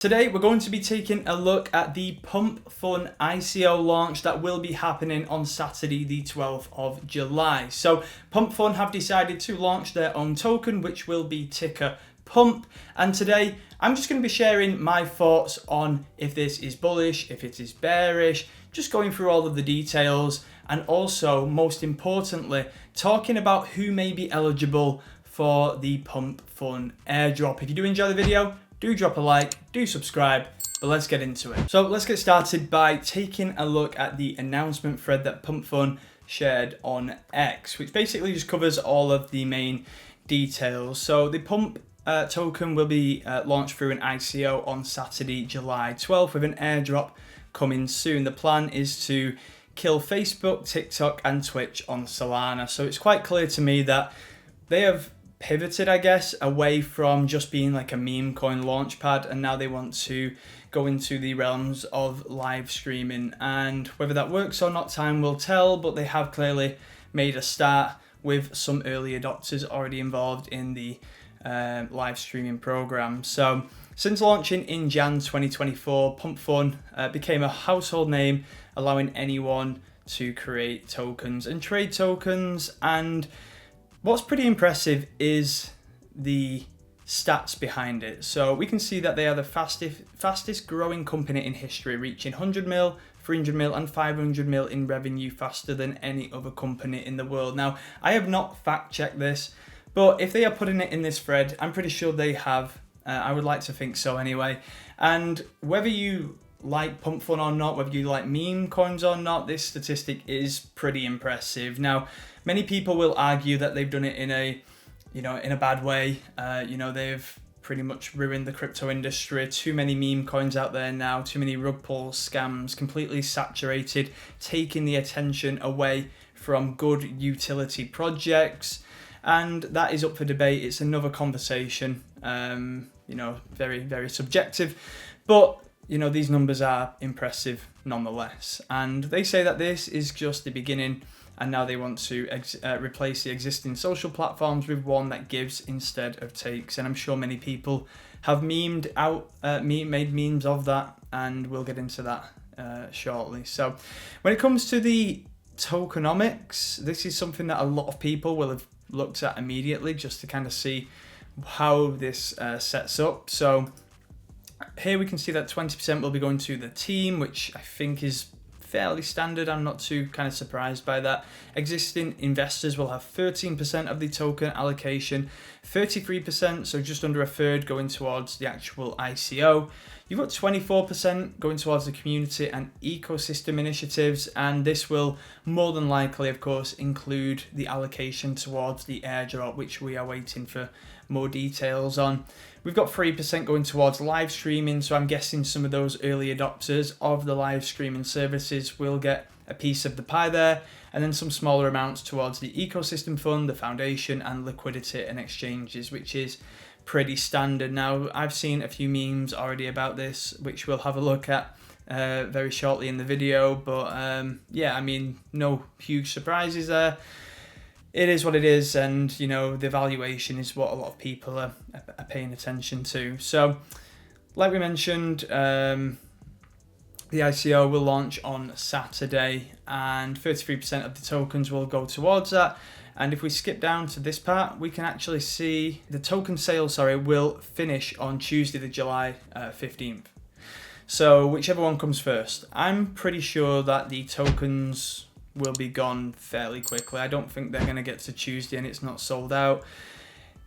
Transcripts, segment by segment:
Today we're going to be taking a look at the PumpFun ICO launch that will be happening on Saturday the 12th of July. So PumpFun have decided to launch their own token, which will be ticker Pump, and today I'm just going to be sharing my thoughts on if this is bullish, if it is bearish, just going through all of the details, and also most importantly talking about who may be eligible for the PumpFun airdrop. If you do enjoy the video, do drop a like, do subscribe, but let's get into it. So let's get started by taking a look at the announcement thread that PumpFun shared on X, which basically just covers all of the main details. So the Pump token will be launched through an ICO on Saturday, July 12th, with an airdrop coming soon. The plan is to kill Facebook, TikTok, and Twitch on Solana. So it's quite clear to me that they have pivoted, I guess, away from just being like a meme coin launchpad, and now they want to go into the realms of live streaming, and whether that works or not, time will tell, but they have clearly made a start with some early adopters already involved in the live streaming program. So since launching in Jan 2024, PumpFun became a household name, allowing anyone to create tokens and trade tokens. And what's pretty impressive is the stats behind it. So we can see that they are the fastest growing company in history, reaching 100 mil, 300 mil and 500 mil in revenue faster than any other company in the world. Now, I have not fact checked this, but if they are putting it in this thread, I'm pretty sure they have. I would like to think so anyway. And whether you like PumpFun or not, whether you like meme coins or not, this statistic is pretty impressive. Now, many people will argue that they've done it in a bad way. They've pretty much ruined the crypto industry. Too many meme coins out there now, too many rug pull scams, completely saturated, taking the attention away from good utility projects. And that is up for debate. It's another conversation, very, very subjective. But these numbers are impressive nonetheless. And they say that this is just the beginning, and now they want to replace the existing social platforms with one that gives instead of takes. And I'm sure many people have made memes of that, and we'll get into that shortly. So when it comes to the tokenomics, this is something that a lot of people will have looked at immediately just to kind of see how this sets up. So here we can see that 20% will be going to the team, which I think is fairly standard. I'm not too kind of surprised by that. Existing investors will have 13% of the token allocation, 33%, so just under a third, going towards the actual ICO. You've got 24% going towards the community and ecosystem initiatives, and this will more than likely, of course, include the allocation towards the airdrop, which we are waiting for more details on. We've got 3% going towards live streaming, so I'm guessing some of those early adopters of the live streaming services will get a piece of the pie there, and then some smaller amounts towards the ecosystem fund, the foundation, and liquidity and exchanges, which is pretty standard. Now, I've seen a few memes already about this, which we'll have a look at very shortly in the video, but no huge surprises there. It is what it is, and the valuation is what a lot of people are paying attention to. So like we mentioned, the ICO will launch on Saturday, and 33% of the tokens will go towards that. And if we skip down to this part, we can actually see the token sale, will finish on Tuesday, the July 15th. So whichever one comes first. I'm pretty sure that the tokens will be gone fairly quickly. I don't think they're going to get to Tuesday and it's not sold out.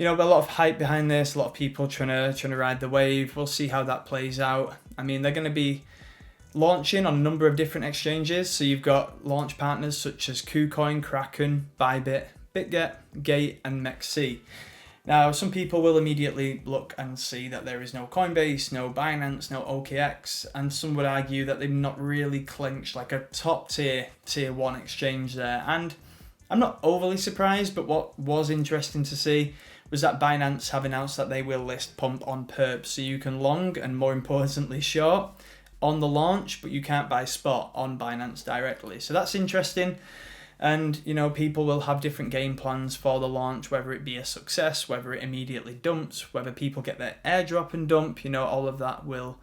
A lot of hype behind this, a lot of people trying to ride the wave. We'll see how that plays out. I mean, they're going to be launching on a number of different exchanges. So you've got launch partners such as KuCoin, Kraken, Bybit, BitGet, Gate, and MEXC. Now, some people will immediately look and see that there is no Coinbase, no Binance, no OKX, and some would argue that they've not really clinched like a top tier 1 exchange there. And I'm not overly surprised, but what was interesting to see was that Binance have announced that they will list Pump on Perp, so you can long and more importantly short on the launch, but you can't buy spot on Binance directly. So that's interesting. And, you know, people will have different game plans for the launch, whether it be a success, whether it immediately dumps, whether people get their airdrop and dump, you know, all of that will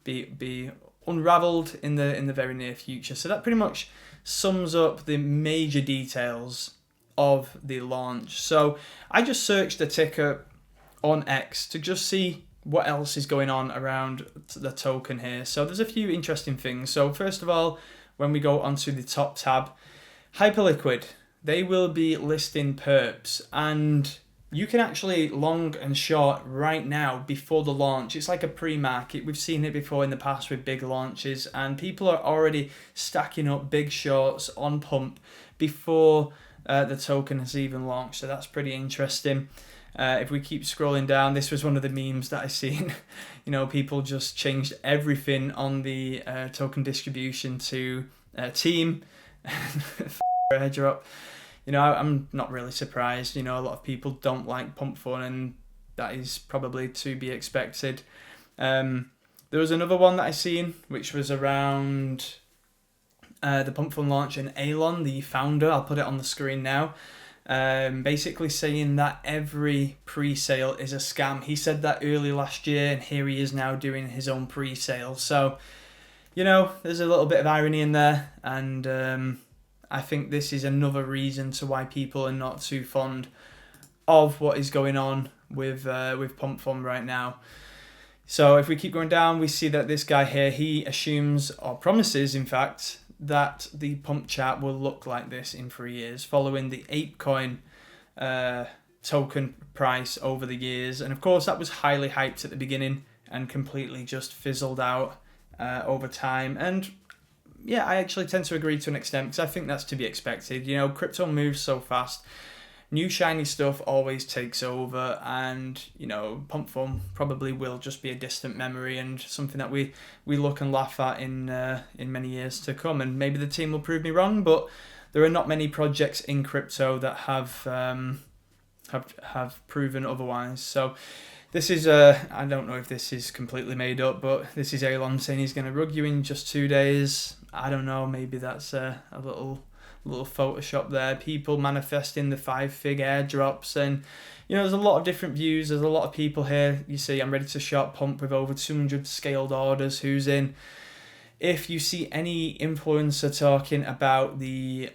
be unraveled in the very near future. So that pretty much sums up the major details of the launch. So I just searched the ticker on X to just see what else is going on around the token here. So there's a few interesting things. So first of all, when we go onto the top tab, Hyperliquid, they will be listing perps, and you can actually long and short right now before the launch. It's like a pre-market. We've seen it before in the past with big launches, and people are already stacking up big shorts on Pump before the token has even launched. So that's pretty interesting. If we keep scrolling down, this was one of the memes that I seen. You know, people just changed everything on the token distribution to team airdrop. You know, I'm not really surprised. You know, a lot of people don't like PumpFun, and that is probably to be expected. There was another one that I seen, which was around the PumpFun launch, and Elon, the founder, I'll put it on the screen now, basically saying that every pre-sale is a scam. He said that early last year, and here he is now doing his own pre-sale. So, you know, there's a little bit of irony in there, and I think this is another reason to why people are not too fond of what is going on with PumpFun right now. So if we keep going down, we see that this guy here, he assumes, or promises in fact, that the Pump chart will look like this in 3 years, following the ApeCoin token price over the years. And of course, that was highly hyped at the beginning and completely just fizzled out over time. And yeah, I actually tend to agree to an extent, because I think that's to be expected. You know, crypto moves so fast. New shiny stuff always takes over, and, you know, PumpFun probably will just be a distant memory and something that we look and laugh at in many years to come. And maybe the team will prove me wrong, but there are not many projects in crypto that have proven otherwise. So this is I don't know if this is completely made up, but this is Elon saying he's going to rug you in just 2 days. I don't know, maybe that's a little Photoshop there. People manifesting the 5-fig airdrops, and you know, there's a lot of different views. There's a lot of people here. You see, I'm ready to short Pump with over 200 scaled orders. Who's in? If you see any influencer talking about the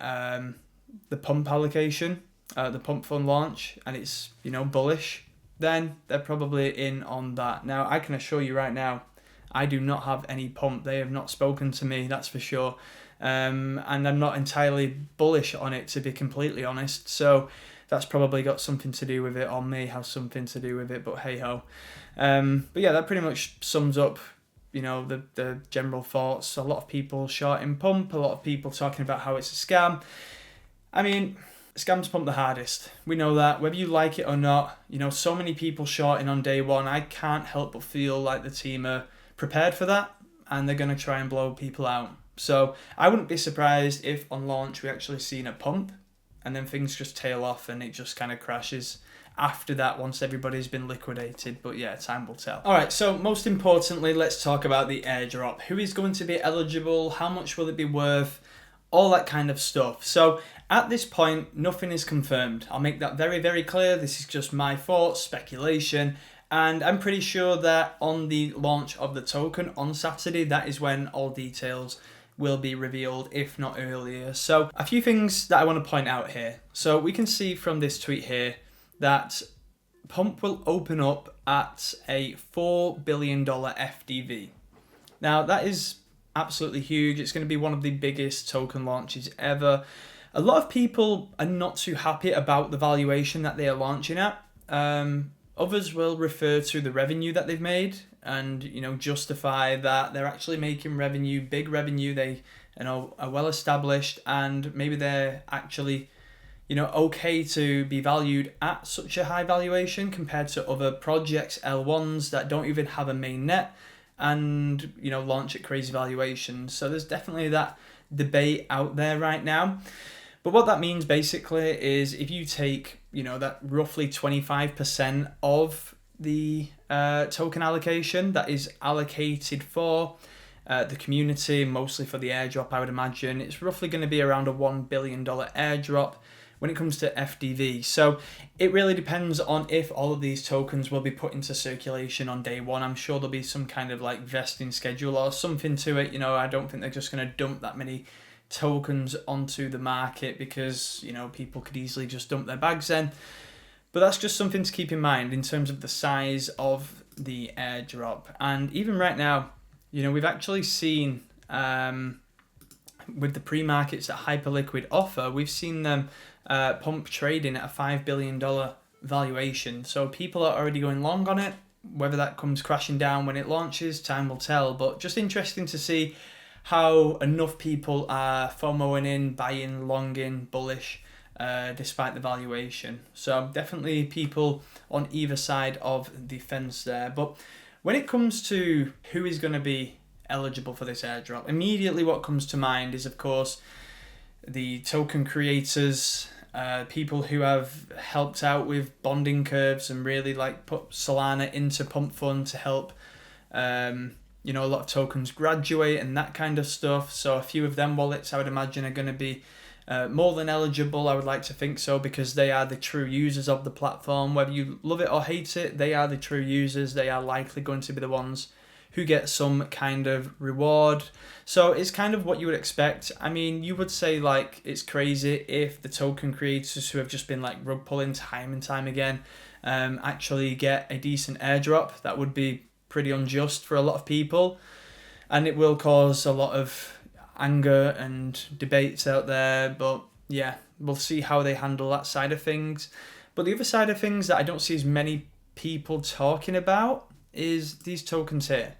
Pump allocation, the PumpFun launch, and it's, you know, bullish, then they're probably in on that. Now, I can assure you right now, I do not have any Pump. They have not spoken to me, that's for sure. And I'm not entirely bullish on it, to be completely honest. So that's probably got something to do with it, or may have something to do with it, but hey ho. But yeah, that pretty much sums up, you know, the general thoughts. A lot of people shorting Pump, a lot of people talking about how it's a scam. I mean, scams Pump the hardest. We know that, whether you like it or not. You know, so many people shorting on day one. I can't help but feel like the team are prepared for that, and they're going to try and blow people out. So I wouldn't be surprised if on launch we actually seen a pump, and then things just tail off and it just kind of crashes after that once everybody's been liquidated. But yeah, time will tell. All right, so most importantly, let's talk about the airdrop. Who is going to be eligible? How much will it be worth? All that kind of stuff. So at this point, nothing is confirmed. I'll make that very, very clear. This is just my thoughts, speculation. And I'm pretty sure that on the launch of the token on Saturday, that is when all details will be revealed, if not earlier. So a few things that I want to point out here. So we can see from this tweet here that Pump will open up at a $4 billion FDV. Now that is absolutely huge. It's going to be one of the biggest token launches ever. A lot of people are not too happy about the valuation that they are launching at. Others will refer to the revenue that they've made and, you know, justify that they're actually making revenue, big revenue. They, you know, are well established, and maybe they're actually, you know, okay to be valued at such a high valuation compared to other projects, L1s that don't even have a main net and, you know, launch at crazy valuations. So there's definitely that debate out there right now. But what that means basically is if you take, you know, that roughly 25% of the token allocation that is allocated for the community, mostly for the airdrop, I would imagine. It's roughly going to be around a $1 billion airdrop when it comes to FDV. So it really depends on if all of these tokens will be put into circulation on day one. I'm sure there'll be some kind of like vesting schedule or something to it. You know, I don't think they're just going to dump that many tokens onto the market because, you know, people could easily just dump their bags in. But that's just something to keep in mind in terms of the size of the airdrop. And even right now, you know, we've actually seen with the pre-markets that Hyperliquid offer, we've seen them pump trading at a $5 billion valuation. So people are already going long on it. Whether that comes crashing down when it launches, time will tell. But just interesting to see how enough people are FOMOing in, buying, longing, bullish, despite the valuation. So definitely people on either side of the fence there. But when it comes to who is going to be eligible for this airdrop, immediately what comes to mind is, of course, the token creators, people who have helped out with bonding curves and really like put Solana into PumpFun to help you know, a lot of tokens graduate and that kind of stuff. So a few of them wallets I would imagine are going to be more than eligible. I would like to think so, because they are the true users of the platform. Whether you love it or hate it, they are the true users. They are likely going to be the ones who get some kind of reward. So it's kind of what you would expect. I mean, you would say like it's crazy if the token creators who have just been like rug pulling time and time again actually get a decent airdrop. That would be pretty unjust for a lot of people, and it will cause a lot of anger and debates out there. But yeah, we'll see how they handle that side of things. But the other side of things that I don't see as many people talking about is these tokens here.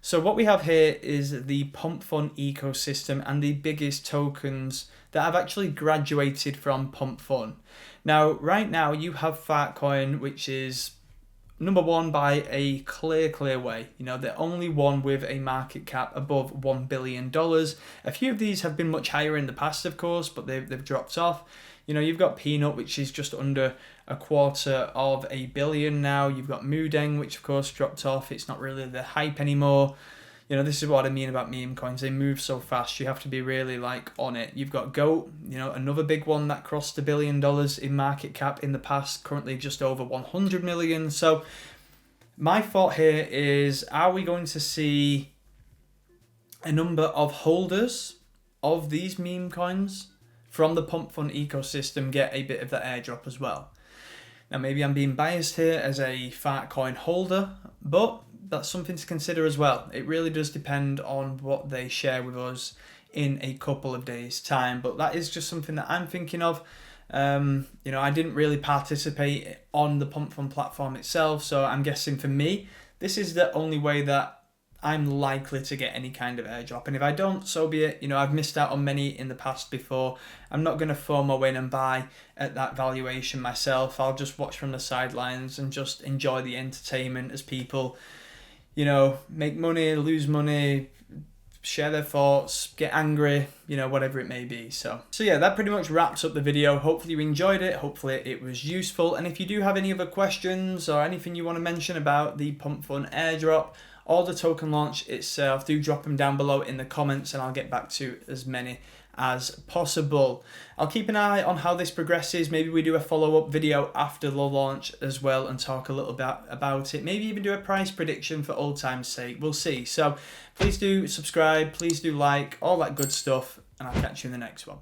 So what we have here is the PumpFun ecosystem and the biggest tokens that have actually graduated from PumpFun. Now, right now you have Fartcoin, which is number one by a clear way. You know, the only one with a market cap above $1 billion. A few of these have been much higher in the past, of course, but they've dropped off. You know, you've got Peanut, which is just under $250 million now. You've got Mudeng, which of course dropped off. It's not really the hype anymore. You know, this is what I mean about meme coins. They move so fast. You have to be really like on it. You've got Goat, you know, another big one that crossed $1 billion in market cap in the past, currently just over 100 million. So my thought here is, are we going to see a number of holders of these meme coins from the PumpFun ecosystem get a bit of that airdrop as well? Now, maybe I'm being biased here as a Fartcoin holder, but that's something to consider as well. It really does depend on what they share with us in a couple of days' time. But that is just something that I'm thinking of. You know, I didn't really participate on the PumpFun platform itself, so I'm guessing for me, this is the only way that I'm likely to get any kind of airdrop. And if I don't, so be it. You know, I've missed out on many in the past before. I'm not going to FOMO in and buy at that valuation myself. I'll just watch from the sidelines and just enjoy the entertainment as people, you know, make money, lose money, share their thoughts, get angry, you know, whatever it may be. So yeah, that pretty much wraps up the video. Hopefully you enjoyed it. Hopefully it was useful. And if you do have any other questions or anything you want to mention about the PumpFun airdrop or the token launch itself, do drop them down below in the comments and I'll get back to as many as possible. I'll keep an eye on how this progresses. Maybe we do a follow-up video after the launch as well and talk a little bit about it. Maybe even do a price prediction for old time's sake. We'll see. So please do subscribe, please do like, all that good stuff, and I'll catch you in the next one.